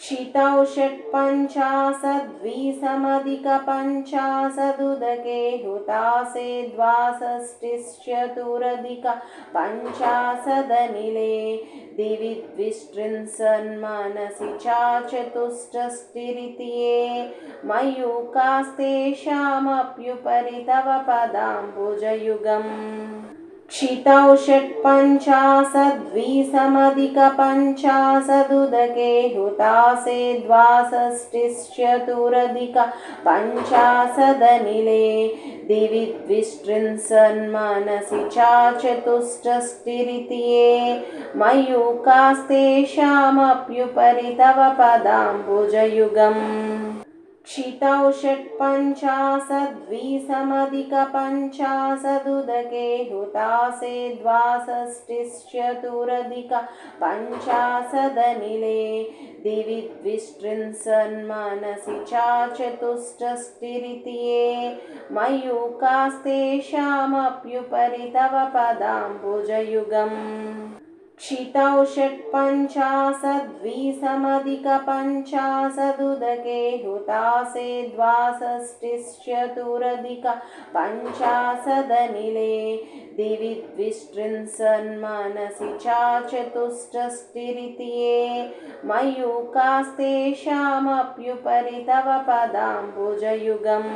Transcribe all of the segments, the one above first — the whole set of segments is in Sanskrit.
क्षितौ षट्पञ्चाशद्विसमधिकपञ्चाशदुदके हुतासे द्वाषष्टिश्चतुरधिकपञ्चाशदनिले दिवि द्विस्त्रिंशन्मनसि च चतुष्षष्टिरिति मयूखास्तेषामप्युपरि तव पदाम्बुजयुगम् क्षितौ षट्पञ्चाशद्विसमधिकपञ्चाशदुदके हुतासे द्वाषष्टिश्चतुरधिकपञ्चाशदनिले दिवि द्विस्त्रिंशन्मनसि च चतुष्षष्टिरिति मयूखास्तेषामप्युपरि तव पदाम्बुजयुगम् क्षितौ षट्पञ्चाशद्विसमधिकपञ्चाशदुदके हुतासे द्वाषष्टिश्चतुरधिकपञ्चाशदनिले दिवि द्विस्त्रिंशन्मनसि च चतुष्षष्टिरिति मयूखास्तेषामप्युपरि तव पदाम्बुजयुगम् क्षितौ षट्पञ्चाशद्विसमधिकपञ्चाशदुदके हुतासे द्वाषष्टिश्चतुरधिकपञ्चाशदनिले दिवि द्विस्त्रिंशन्मनसि च चतुष्षष्टिरिति मयूखास्तेषामप्युपरि तव पदाम्बुजयुगम्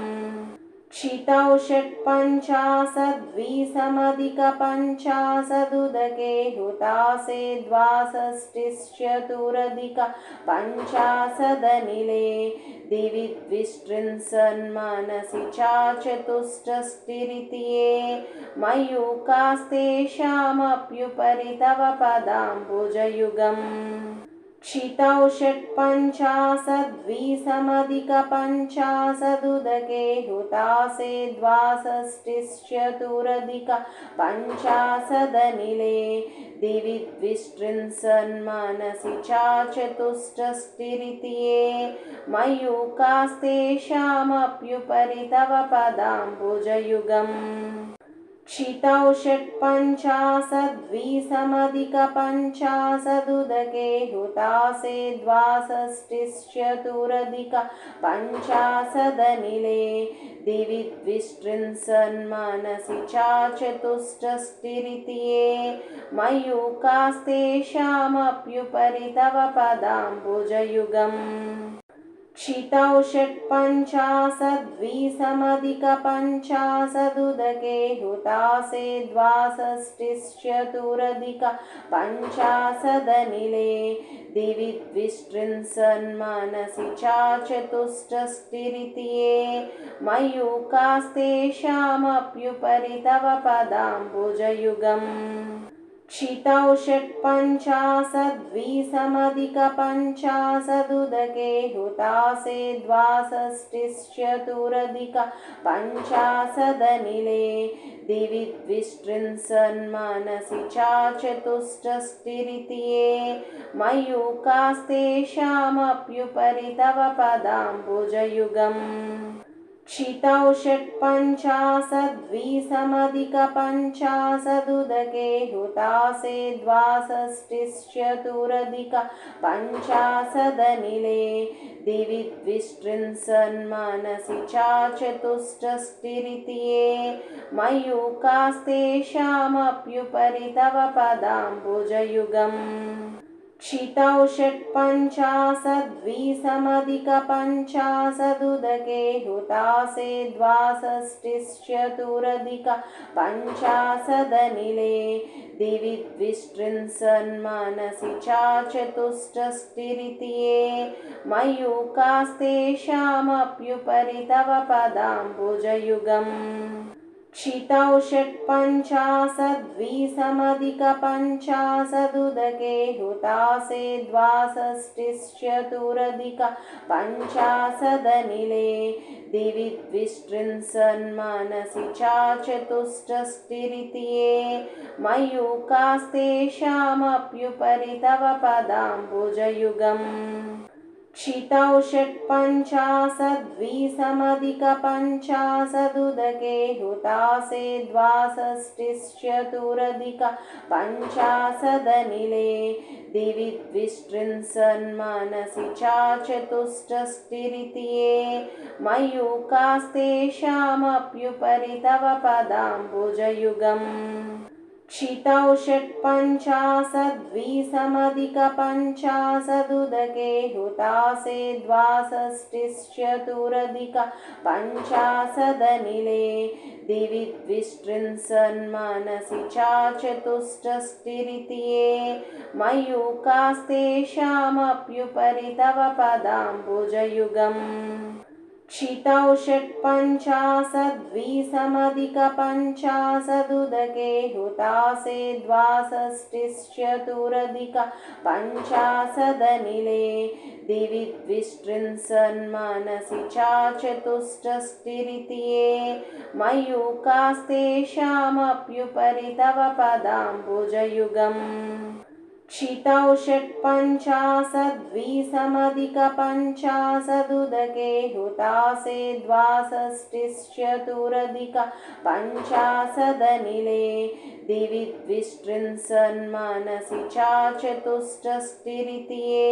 क्षितौ षट्पञ्चाशद्विसमधिकपञ्चाशदुदके हुतासे द्वाषष्टिश्चतुरधिकपञ्चाशदनिले दिवि द्विस्त्रिंशन्मनसि च चतुष्षष्टिरिति मयूखास्तेषामप्युपरि तव पदाम्बुजयुगम् क्षितौ षट्पञ्चाशद्विसमधिकपञ्चाशदुदके हुतासे द्वाषष्टिश्चतुरधिकपञ्चाशदनिले दिवि द्विस्त्रिंशन्मनसि च चतुष्षष्टिरिति मयूखास्तेषामप्युपरि तव पदाम्बुजयुगम् क्षितौ षट्पञ्चाशद्विसमधिकपञ्चाशदुदके हुतासे द्वाषष्टिश्चतुरधिकपञ्चाशदनिले दिवि द्विस्त्रिंशन्मनसि च चतुष्षष्टिरिति मयूखास्तेषामप्युपरि तव पदाम्बुजयुगम् क्षितौ षट्पञ्चाशद्विसमधिकपञ्चाशदुदके हुतासे द्वाषष्टिश्चतुरधिकपञ्चाशदनिले दिवि द्विस्त्रिंशन्मनसि च चतुष्षष्टिरिति मयूखास्तेषामप्युपरि तव पदाम्बुजयुगम् क्षितौ षट्पञ्चाशद्विसमधिकपञ्चाशदुदके हुतासे द्वाषष्टिश्चतुरधिकपञ्चाशदनिले दिवि द्विस्त्रिंशन्मनसि च चतुष्षष्टिरिति मयूखास्तेषामप्युपरि तव पदाम्बुजयुगम् क्षितौ षट्पञ्चाशद्विसमधिकपञ्चाशदुदके हुतासे द्वाषष्टिश्चतुरधिकपञ्चाशदनिले दिवि द्विस्त्रिंशन्मनसि च चतुष्षष्टिरिति मयूखास्तेषामप्युपरि तव पदाम्बुजयुगम् क्षितौ षट्पञ्चाशद्विसमधिकपञ्चाशदुदके हुतासे द्वाषष्टिश्चतुरधिकपञ्चाशदनिले दिवि द्विस्त्रिंशन्मनसि च चतुष्षष्टिरिति मयूखास्तेषामप्युपरि तव पदाम्बुजयुगम् क्षितौ षट्पञ्चाशद्विसमधिकपञ्चाशदुदके हुतासे द्वाषष्टिश्चतुरधिकपञ्चाशदनिले दिवि द्विस्त्रिंशन्मनसि च चतुष्षष्टिरिति मयूखास्तेषामप्युपरि तव पदाम्बुजयुगम् क्षितौ षट्पञ्चाशद्विसमधिकपञ्चाशदुदके हुतासे द्वाषष्टिश्चतुरधिकपञ्चाशदनिले दिवि द्विष्ट्रिंशन्मनसि चाचतुष्टष्टिरिति ये मयूखास्तेषामप्युपरि तव पदाम्बुजयुगम् क्षितौ षट्पञ्चाशद्विसमधिकपञ्चाशदुदके हुतासे द्वाषष्टिश्चतुरधिकपञ्चाशदनिले दिवि द्विष्ट्रिंशन्मनसि चाचतुष्टष्टिरिति ये मयूखास्तेषामप्युपरि तव पदाम्बुजयुगम् क्षितौ षट्पञ्चाशद्विसमधिकपञ्चाशदुदके हुतासे द्वाषष्टिश्चतुरधिकपञ्चाशदनिले दिवि द्विष्ट्रिंशन्मनसि चाचतुष्टष्टिरिति ये मयूखास्तेषामप्युपरि तव पदाम्बुजयुगम् क्षितौ षट्पञ्चाशद्विसमधिकपञ्चाशदुदके हुतासे द्वाषष्टिश्चतुरधिकपञ्चाशदनिले दिवि द्विष्ट्रिंशन्मनसि चाचतुष्टष्टिरिति ये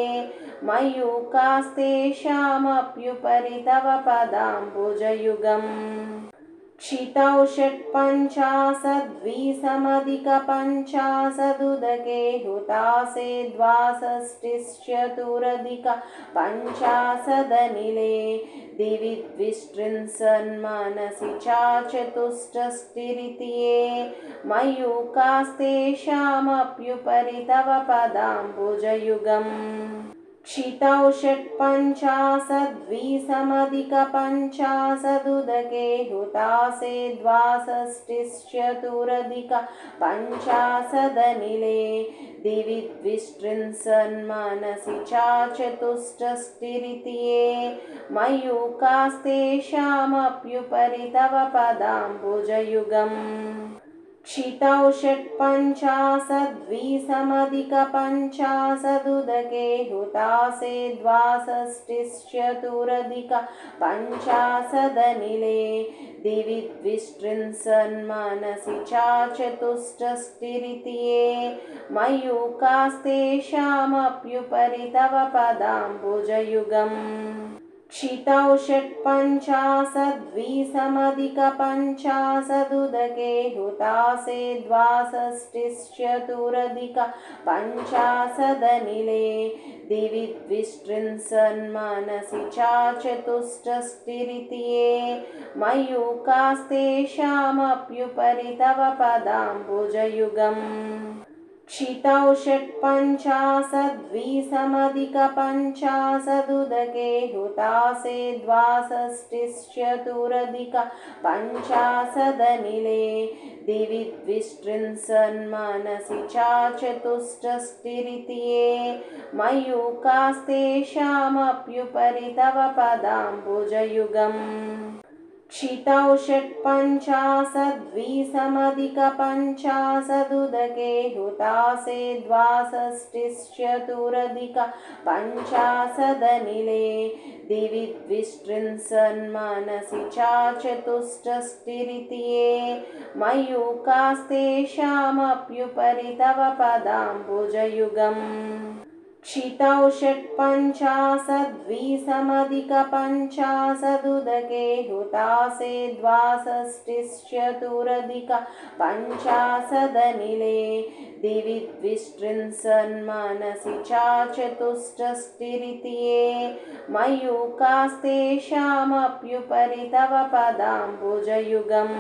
मयूखास्तेषामप्युपरि तव पदाम्बुजयुगम् क्षितौ षट्पञ्चाशद्विसमधिकपञ्चाशदुदके हुतासे द्वाषष्टिश्चतुरधिकपञ्चाशदनिले दिवि द्विष्ट्रिंशन्मनसि चाचतुष्टष्टिरिति ये मयूखास्तेषामप्युपरि तव पदाम्बुजयुगम् क्षितौ षट्पञ्चाशद्विसमधिकपञ्चाशदुदके हुतासे द्वाषष्टिश्चतुरधिकपञ्चाशदनिले दिवि द्विष्ट्रिंशन्मनसि चाचतुष्टष्टिरिति ये मयूखास्तेषामप्युपरि तव पदाम्बुजयुगम् क्षितौ षट्पञ्चाशद्विसमधिकपञ्चाशदुदके हुतासे द्वाषष्टिश्चतुरधिकपञ्चाशदनिले दिवि द्विष्ट्रिंशन्मनसि चाचतुष्टष्टिरिति ये मयूखास्तेषामप्युपरि तव पदाम्बुजयुगम् क्षितौ षट्पञ्चाशद्विसमधिकपञ्चाशदुदके हुतासे द्वाषष्टिश्चतुरधिकपञ्चाशदनिले दिवि द्विष्ट्रिंशन्मनसि चाचतुष्टष्टिरिति ये मयूखास्तेषामप्युपरि तव पदाम्बुजयुगम् क्षितौ षट्पञ्चाशद्विसमधिकपञ्चाशदुदके हुतासे द्वाषष्टिश्चतुरधिकपञ्चाशदनिले दिवि द्विष्ट्रिंशन्मनसि चाचतुष्टष्टिरिति ये मयूखास्तेषामप्युपरि तव पदाम्बुजयुगम् क्षितौ षट्पञ्चाशद्विसमधिकपञ्चाशदुदके हुतासे द्वाषष्टिश्चतुरधिकपञ्चाशदनिले दिवि द्विष्ट्रिंशन्मनसि चाचतुष्टष्टिरिति ये मयूखास्तेषामप्युपरि तव पदाम्बुजयुगम् क्षितौ षट्पञ्चाशद्विसमधिकपञ्चाशदुदके हुतासे द्वाषष्टिश्चतुरधिकपञ्चाशदनिले दिवि द्विष्ट्रिंशन्मनसि चाचतुष्टष्टिरिति ये मयूखास्तेषामप्युपरि तव पदाम्बुजयुगम्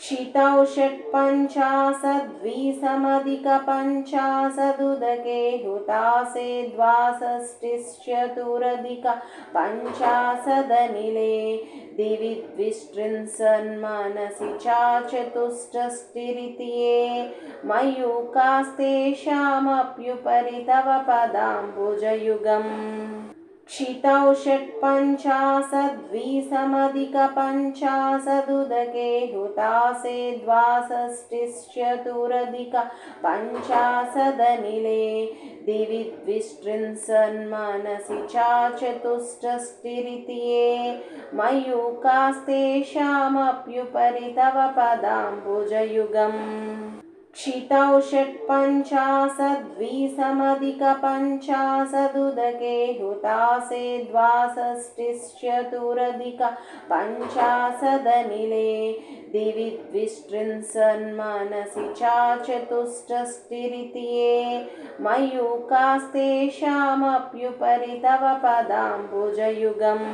क्षितौ षट्पञ्चाशद्विसमधिकपञ्चाशदुदके हुतासे द्वाषष्टिश्चतुरधिकपञ्चाशदनिले दिवि द्विष्ट्रिंशन्मनसि चाचतुष्टष्टिरिति ये मयूखास्तेषामप्युपरि तव पदाम्बुजयुगम् क्षितौ षट्पञ्चाशद्विसमधिकपञ्चाशदुदके हुतासे द्वाषष्टिश्चतुरधिकपञ्चाशदनिले दिवि द्विष्ट्रिंशन्मनसि चाचतुष्टष्टिरिति ये मयूखास्तेषामप्युपरि तव पदाम्बुजयुगम् क्षितौ षट्पञ्चाशद्विसमधिकपञ्चाशदुदके हुतासे द्वाषष्टिश्चतुरधिकपञ्चाशदनिले दिवि द्विस्त्रिंशन्मनसि च चतुष्षष्टिरिति ये मयूखास्तेषामप्युपरि तव पदाम्बुजयुगम्